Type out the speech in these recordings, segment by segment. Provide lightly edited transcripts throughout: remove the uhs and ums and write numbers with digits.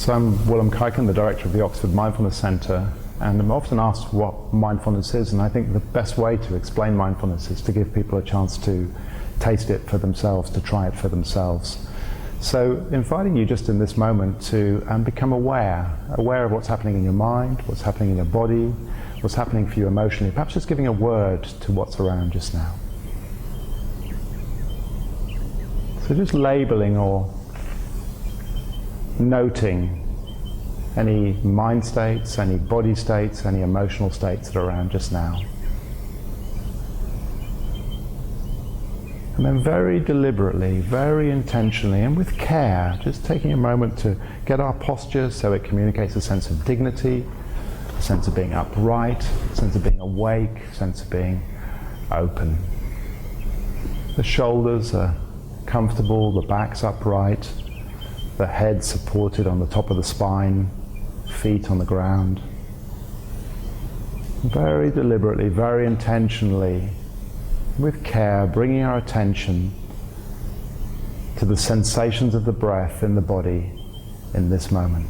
So I'm Willem Kuyken, the director of the Oxford Mindfulness Centre, and I'm often asked what mindfulness is, and I think the best way to explain mindfulness is to give people a chance to taste it for themselves, to try it for themselves. So inviting you just in this moment to become aware of what's happening in your mind, what's happening in your body, what's happening for you emotionally, perhaps just giving a word to what's around just now. So just labeling or noting any mind states, any body states, any emotional states that are around just now. And then very deliberately, very intentionally, and with care, just taking a moment to get our posture so it communicates a sense of dignity, a sense of being upright, a sense of being awake, a sense of being open. The shoulders are comfortable, the back's upright, the head supported on the top of the spine, feet on the ground. Very deliberately, very intentionally, with care, bringing our attention to the sensations of the breath in the body in this moment.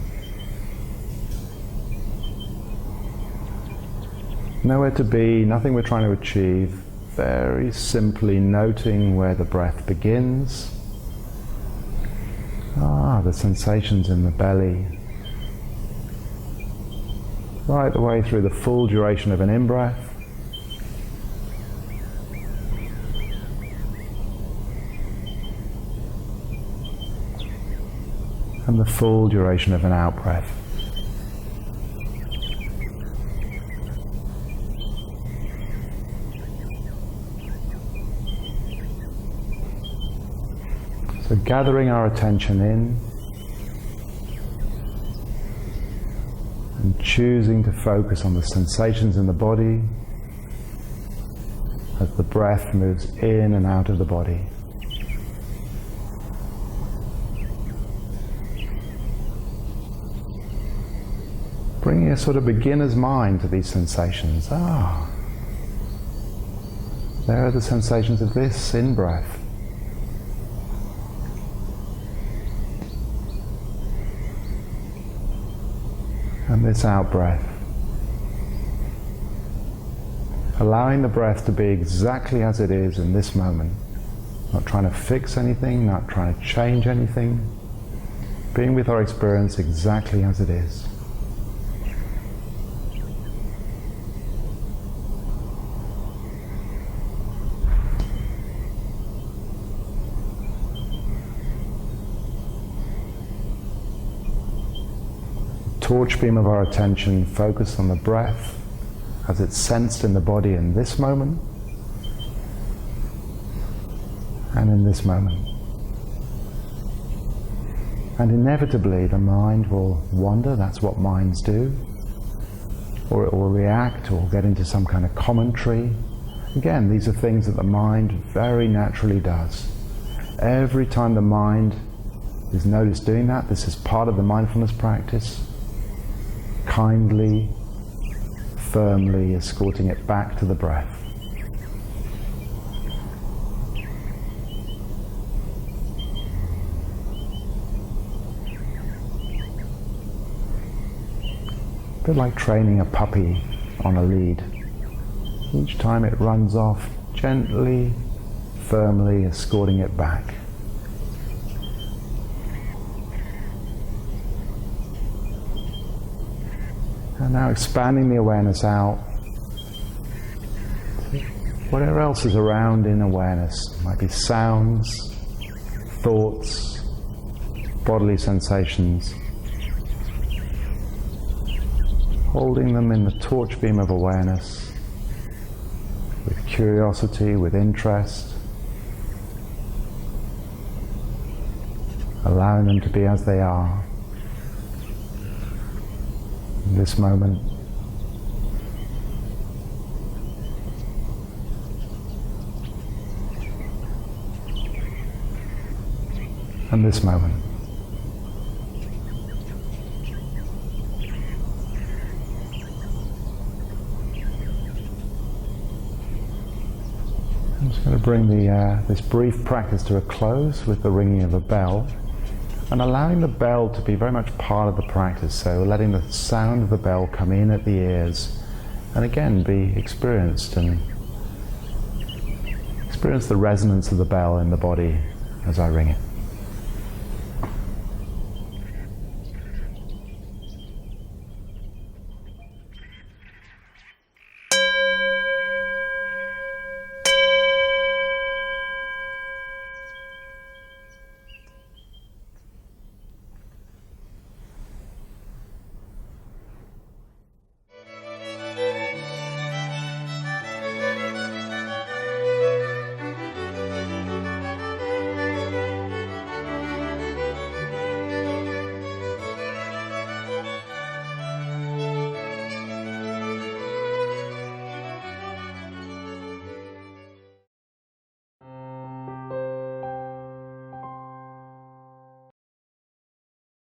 Nowhere to be, nothing we're trying to achieve, very simply noting where the breath begins. The sensations in the belly, right the way through the full duration of an in-breath, and the full duration of an out-breath. So gathering our attention in and choosing to focus on the sensations in the body as the breath moves in and out of the body. Bringing a sort of beginner's mind to these sensations. There are the sensations of this in-breath. And this out-breath. Allowing the breath to be exactly as it is in this moment. Not trying to fix anything, not trying to change anything. Being with our experience exactly as it is. Torch beam of our attention focused on the breath as it's sensed in the body in this moment and in this moment. And inevitably the mind will wander, that's what minds do, or it will react or get into some kind of commentary. Again, these are things that the mind very naturally does. Every time the mind is noticed doing that, this is part of the mindfulness practice. Kindly, firmly escorting it back to the breath. A bit like training a puppy on a lead. Each time it runs off, gently, firmly escorting it back. And now expanding the awareness out. Whatever else is around in awareness. It might be sounds, thoughts, bodily sensations. Holding them in the torch beam of awareness with curiosity, with interest. Allowing them to be as they are. In this moment. And this moment. I'm just going to bring this brief practice to a close with the ringing of a bell. and allowing the bell to be very much part of the practice, so letting the sound of the bell come in at the ears and again be experienced, and experience the resonance of the bell in the body as I ring it.